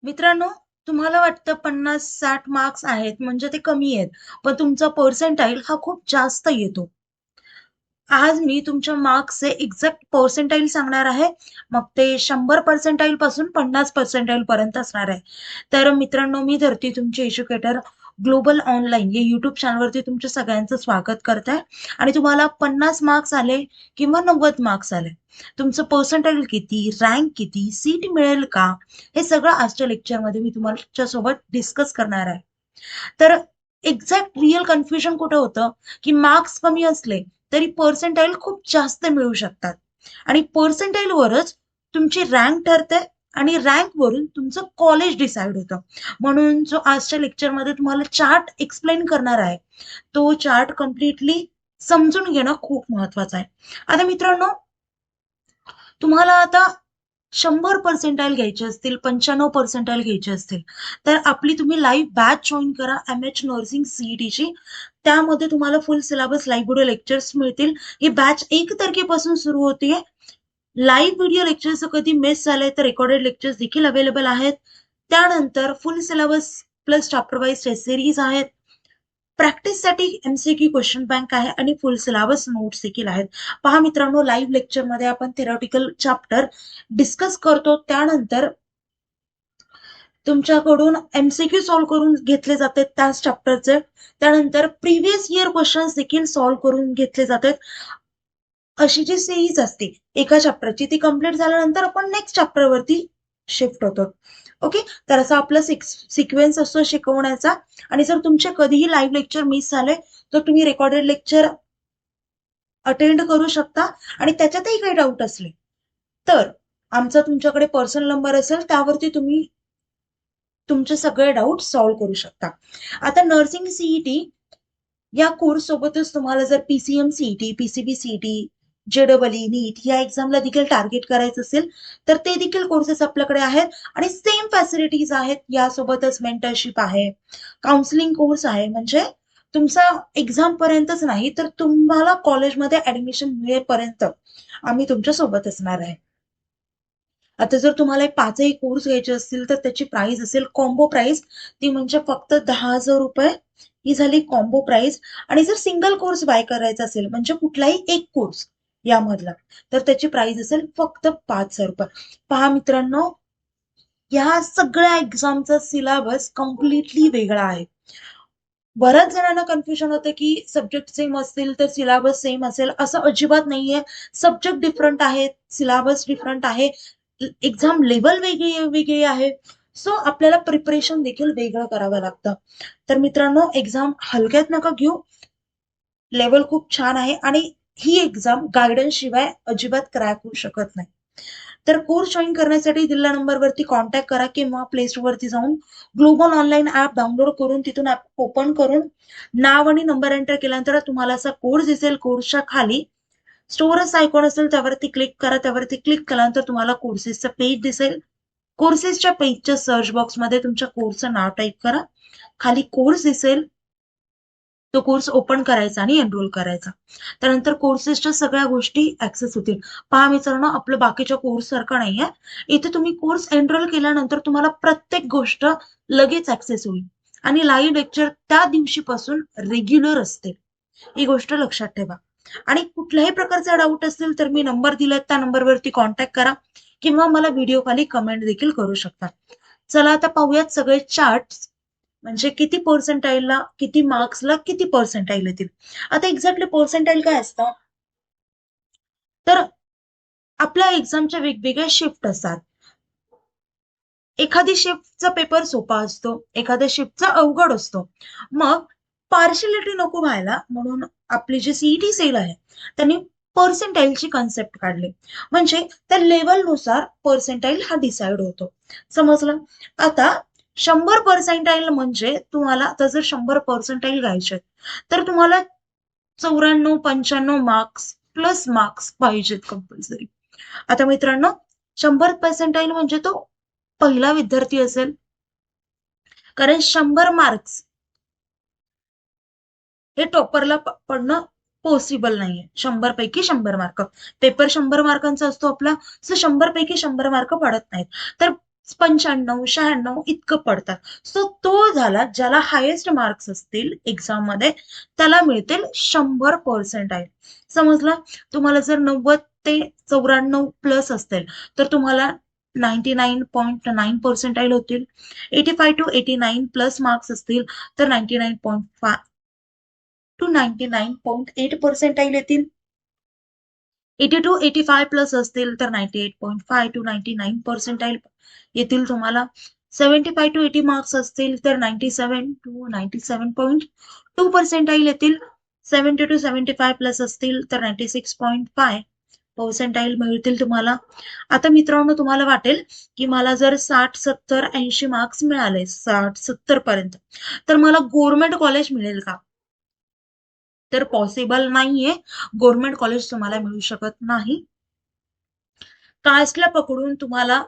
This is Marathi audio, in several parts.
मित्रांनो, तुम्हाला वाटतं 50-60 मार्क्स आहेत म्हणजे ते कमी आहेत. पण तुमचा पर्सेंटाइल हा खूप जास्त येतो. आज मी तुमच्या मार्क्सचे एक्झॅक्ट पर्सेंटाइल सांगणार आहे. मग ते 100 पर्सेंटाइल पासून 50 पर्सेंटाइल पर्यंत असणार आहे. तर मित्रांनो, मी धरती तुमची एज्युकेटर ग्लोबल ऑनलाईन या YouTube चॅनलवरती तुमच्या सगळ्यांचं स्वागत करत आहे. आणि तुम्हाला 50 मार्क्स आले किंवा 90 मार्क्स आले, तुमचं पर्सेंटाइल किती, रँक किती, सीट मिळेल का, हे सगळं आजच्या लेक्चरमध्ये मी तुमच्यासोबत डिस्कस करणार आहे. तर एक्झॅक्ट रिअल कन्फ्युजन कुठं होतं, की मार्क्स कमी असले तरी पर्सेंटाइल खूप जास्त मिळू शकतात आणि पर्सेंटाइलवरच तुमची रँक ठरते आणि रँक वरून तुमचं कॉलेज डिसाईड होतं. म्हणून जो आजच्या लेक्चरमध्ये तुम्हाला चार्ट एक्सप्लेन करणार आहे, तो चार्ट कम्प्लिटली समजून घेणं खूप महत्वाचं आहे. आता मित्रांनो, तुम्हाला आता 100 पर्सेंटाइल घ्यायचे असतील, 95 पर्सेंटाइल घ्यायचे असतील, तर आपली तुम्ही लाईव्ह बॅच जॉईन करा MH नर्सिंग CETची. त्यामध्ये तुम्हाला full syllabus live video lectures मिळतील. ही बॅच 1 तारखेपासून सुरू होतीये. लाईव्ह व्हिडिओ लेक्चर्स कधी मिस झाले तर रेकॉर्डेड लेक्चर्स देखील अवेलेबल आहेत. त्यानंतर full syllabus plus chapter wise test series आहेत. प्रॅक्टिससाठी MCQ क्वेश्चन बँक आहे आणि फुल सिलेबस नोट्स देखील आहेत. पहा मित्रांनो, लाईव्ह लेक्चरमध्ये आपण थेरॉटिकल चॅप्टर डिस्कस करतो. त्यानंतर तुमच्याकडून MCQ सॉल्व्ह करून घेतले जातात त्याच चॅप्टरचे. त्यानंतर प्रिव्हियस इयर क्वेश्चन्स देखील सॉल्व्ह करून घेतले जातात. अशी जी सिरीज असते एका चॅप्टरची, ती कंप्लीट झाल्यानंतर आपण नेक्स्ट चॅप्टरवरती शिफ्ट होतो. ओके, तर असा आपला सिक्वेन्स असतो शिकवण्याचा. आणि जर तुमचे कधीही लाईव्ह लेक्चर मिस झाले तर तुम्ही रेकॉर्डेड लेक्चर अटेंड करू शकता. आणि त्याच्यातही काही डाऊट असले तर आमचा तुमच्याकडे पर्सनल नंबर असेल, त्यावरती तुम्ही तुमचे सगळे डाऊट सॉल्व्ह करू शकता. आता नर्सिंग सीईटी या कोर्स सोबतच तुम्हाला जर PCM CET, PCB CET, JEE, नीट या एक्झामला देखील टार्गेट करायचं असेल तर ते देखील कोर्सेस आपल्याकडे आहेत आणि सेम फॅसिलिटीज आहेत. यासोबतच मेंटरशिप आहे, काउन्सिलिंग कोर्स आहे. म्हणजे तुमचा एक्झाम पर्यंतच नाही तर तुम्हाला कॉलेजमध्ये ऍडमिशन मिळेपर्यंत आम्ही तुमच्या सोबत असणार आहे. आता जर तुम्हाला 5ही कोर्स घ्यायचे असतील तर त्याची प्राइस असेल कॉम्बो प्राइस, ती म्हणजे फक्त 10,000 रुपये. ही झाली कॉम्बो प्राइस. आणि जर सिंगल कोर्स बाय करायचा असेल म्हणजे कुठलाही एक कोर्स यामधला, तर त्याची प्राइस असेल फक्त 5,000 रुपये. पहा मित्रांनो, या सगळ्या एक्झामचा सिलेबस कम्प्लिटली वेगळा आहे. बऱ्याच जणांना कन्फ्युजन होतं की सब्जेक्ट सेम असतील तर सिलेबस सेम असेल. असं अजिबात नाहीये. सब्जेक्ट डिफरंट आहेत, सिलेबस डिफरंट आहे, एक्झाम लेवल वेगळी वेगळी आहे. सो आपल्याला प्रिपरेशन देखील वेगळं करावं लागतं. तर मित्रांनो, एक्झाम हलक्यात नका घेऊ. लेवल खूप छान आहे आणि ही एक्झाम गायडन्स शिवाय अजिबात क्रॅक होऊ शकत नाही. तर कोर्स जॉईन करण्यासाठी दिलेल्या नंबरवरती कॉन्टॅक्ट करा किंवा प्ले स्टोअरवरती जाऊन ग्लोबल ऑनलाईन ऍप डाउनलोड करून तिथून ऍप ओपन करून नाव आणि नंबर एंटर केल्यानंतर तुम्हाला असा कोर्स दिसेल. कोर्सच्या खाली स्टोअरच आयकॉन असेल, त्यावरती क्लिक करा. त्यावरती क्लिक केल्यानंतर तुम्हाला कोर्सेसचं पेज दिसेल. कोर्सेसच्या पेजच्या सर्च बॉक्समध्ये तुमच्या कोर्सचं नाव टाईप करा. खाली कोर्स दिसेल, तो कोर्स ओपन करायचा आणि एनरोल करायचा. त्यानंतर कोर्सेसच्या सगळ्या गोष्टी ऍक्सेस होतील. पहा मित्रांनो, आपलं बाकीच्या कोर्स सारखं नाहीये. इथे तुम्ही कोर्स एनरोल केल्यानंतर तुम्हाला प्रत्येक गोष्ट लगेच ऍक्सेस होईल आणि लाईव्ह लेक्चर त्या दिवशीपासून रेग्युलर असते. ही गोष्ट लक्षात ठेवा. आणि कुठल्याही प्रकारचा डाऊट असेल तर मी नंबर दिलाय त्या नंबरवरती कॉन्टॅक्ट करा किंवा मला व्हिडिओ खाली कमेंट देखील करू शकता. चला आता पाहूयात सगळे चार्ट, म्हणजे किती पर्सेंटाईलला, किती मार्क्सला किती पर्सेंटाईल येतील. आता एक्झॅक्टली पर्सेंटाईल काय असतं, तर आपल्या एक्झामच्या वेगवेगळ्या शिफ्ट असतात. एखादी शिफ्टचा पेपर सोपा असतो, एखाद्या शिफ्टचा अवघड असतो. मग पार्शियलिटी नको व्हायला म्हणून आपली जी सीईटी सेल आहे त्यांनी पर्सेंटाईलची कन्सेप्ट काढली. म्हणजे त्या लेवलनुसार पर्सेंटाईल हा डिसाइड होतो. समजलं? आता 100 पर्सेंटाईल म्हणजे तुम्हाला, आता जर 100 पर्सेंटाईल घ्यायचे तर तुम्हाला 94-95 मार्क्स प्लस मार्क्स पाहिजेत कंपल्सरी. आता मित्रांनो, 100 पर्सेंटाईल म्हणजे तो पहिला विद्यार्थी असेल, कारण 100 मार्क्स हे टॉपरला पडणं पॉसिबल नाहीये. 100 पैकी 100 मार्क, पेपर 100 मार्कांचा असतो आपला, सो 100 पैकी 100 मार्क पडत नाहीत. तर 95 96 इतकं पडतात. सो तो झाला ज्याला हायेस्ट मार्क्स असतील एक्झाम मध्ये त्याला मिळतील 100%. समजलं. तुम्हाला जर 90 ते 94 प्लस असतील तर तुम्हाला 99.9% होतील. 85 to 89 प्लस मार्क्स असतील तर 99.5 to 99.8% येतील. 80 to 85 प्लस असतील तर 98.5 to 99% येतील तुम्हाला. 75 to 80 मार्क्स असतील तर 97 to 97.2% येतील. 70 to 75 प्लस असतील तर 96.5% मिळतील तुम्हाला. आता मित्रांनो तुम्हाला वाटेल की मला जर 60 70 80 मार्क्स मिळाले 60 70 पर्यंत तर मला गव्हर्नमेंट कॉलेज मिळेल का? तर पॉसिबल नाहीये. गव्हर्नमेंट कॉलेज तुम्हाला मिळू शकत नाही. कास्टला पकडून तुम्हाला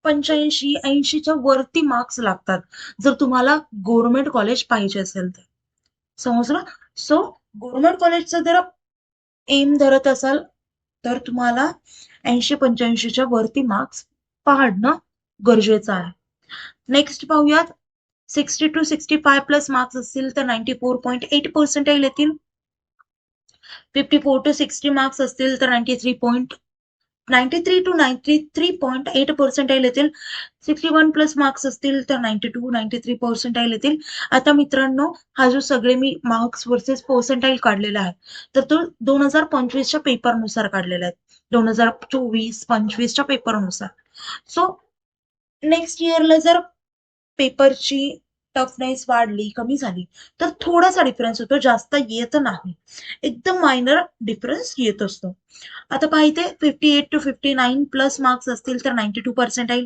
85-80च्या वरती मार्क्स लागतात जर तुम्हाला गव्हर्नमेंट कॉलेज पाहिजे असेल तर. समजलं. सो गव्हर्नमेंट कॉलेजचं जर एम धरत असाल तर तुम्हाला 80-85च्या वरती मार्क्स पाडणं गरजेचं आहे. नेक्स्ट पाहूयात. 60 to 65 प्लस मार्क्स असतील तर 94.8% येतील. 54 to 60 मार्क्स असतील तर 93 to 93.8% येतील. 61 प्लस मार्क्स असतील तर 92-93% येतील. आता मित्रांनो हा जो सगळे मी मार्क्स वर्सेस पर्सेंटाईल काढलेला आहे तर तो 2025च्या पेपरनुसार काढलेला आहे. 2024-25च्या पेपरनुसार. सो नेक्स्ट इयरला जर पेपरची टफनेस वाढली कमी झाली तर थोडासा डिफरन्स होतो, जास्त येत नाही. एकदम मायनर डिफरन्स येत असतो. आता पाहिजे 58 to 59 प्लस मार्क्स असतील तर 92%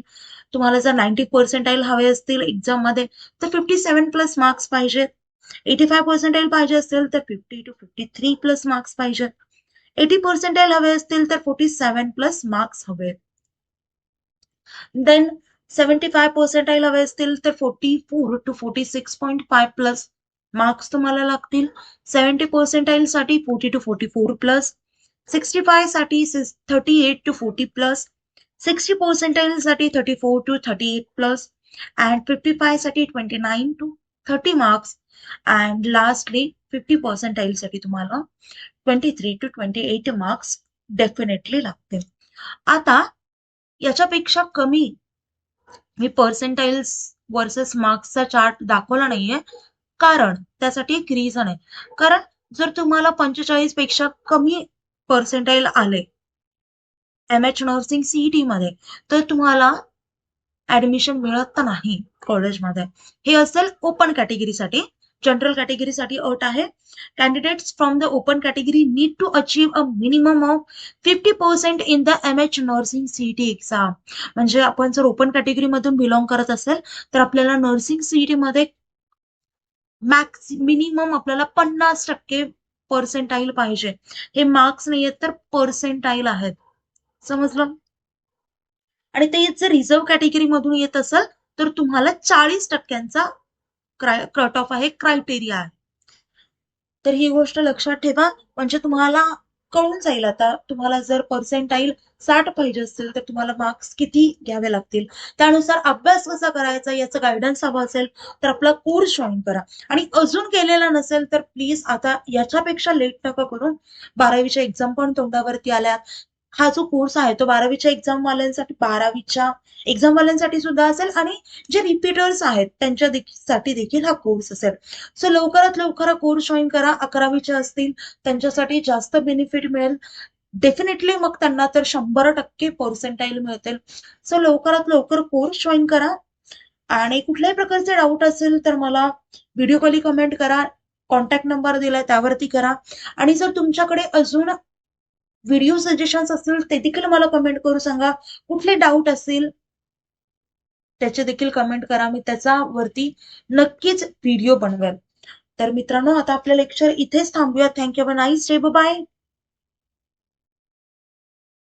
तुम्हाला जर 90% हवे असतील एक्झाम मध्ये तर 57 प्लस मार्क्स पाहिजेत. 85% पाहिजे असतील तर 50 to 53 प्लस मार्क्स पाहिजेत. 80% हवे असतील तर 47 प्लस मार्क्स हवेत. देन 75% हवे असतील तर 44 to 46.5 प्लस मार्क्स तुम्हाला लागतील. 70% साठी 40 to 44 प्लस. 65 साठी 38 to 40 प्लस. 60% साठी 34 to 38 प्लस. अँड 55 साठी 29 to 30 मार्क्स. अँड लास्टली 50% साठी तुम्हाला 23 to 28 मार्क्स डेफिनेटली लागतील. आता याच्यापेक्षा कमी मी पर्सेंटाइल्स वर्सेस मार्क्सचा चार्ट दाखवला नाहीये कारण त्यासाठी एक रिझन आहे. कारण जर तुम्हाला 45 पेक्षा कमी पर्सेंटाइल आले MH नर्सिंग सीईटी मध्ये तर तुम्हाला ऍडमिशन मिळत नाही कॉलेजमध्ये. हे असेल ओपन कॅटेगरीसाठी. जनरल कॅटेगरीसाठी अट आहे candidates from the open category need to achieve a minimum of 50% in the MH nursing CET exam. म्हणजे आपण जर ओपन कॅटेगरी मधून बिलॉंग करत असेल तर आपल्याला नर्सिंग सीईटी मध्ये मॅक्स मिनिमम आपल्याला 50% पर्सेंटाईल पाहिजे. हे मार्क्स नाही आहेत तर पर्सेंटाईल आहेत. समजलं. आणि ते जर रिझर्व्ह कॅटेगरी मधून येत असेल तर तुम्हाला 40%चा कट ऑफ आहे, क्रायटेरिया आहे. तर ही गोष्ट लक्षात ठेवा. म्हणजे तुम्हाला कळून जाईल आता तुम्हाला जर पर्सेंटाईल 60 पाहिजे असतील तर तुम्हाला मार्क्स किती घ्यावे लागतील. त्यानुसार अभ्यास कसा करायचा याचं गायडन्स हवं असेल तर आपला कोर्स जॉईन करा. आणि अजून केलेला नसेल तर प्लीज आता याच्यापेक्षा लेट नका करून. 12वीच्या एक्झाम पण तोंडावरती आल्या. हा जो कोर्स आहे तो 12वीच्या एक्झाम वाल्यांसाठी 12वीच्या एक्झाम वाल्यांसाठी सुद्धा असेल आणि जे रिपीटर्स आहेत त्यांच्यासाठी देखील हा कोर्स असेल. सो लवकरात लवकर हा कोर्स जॉईन करा. 11वीच्या असतील त्यांच्यासाठी जास्त बेनिफिट मिळेल डेफिनेटली. मग त्यांना तर 100% पर्सेंटाईल मिळतील. सो लवकरात लवकर कोर्स जॉईन करा. आणि कुठल्याही प्रकारचे डाऊट असेल तर मला व्हिडिओ कॉली कमेंट करा. कॉन्टॅक्ट नंबर दिलाय त्यावरती करा. आणि जर तुमच्याकडे अजून व्हिडिओ सजेशन्स असतील ते देखील मला कमेंट करू सांगा. कुठले डाऊट असतील त्याचे देखील कमेंट करा. मी त्याच्यावरती नक्कीच व्हिडिओ बनवेल. तर मित्रांनो आता आपलं लेक्चर इथेच थांबूया. Thank you. Have a nice day. Bye.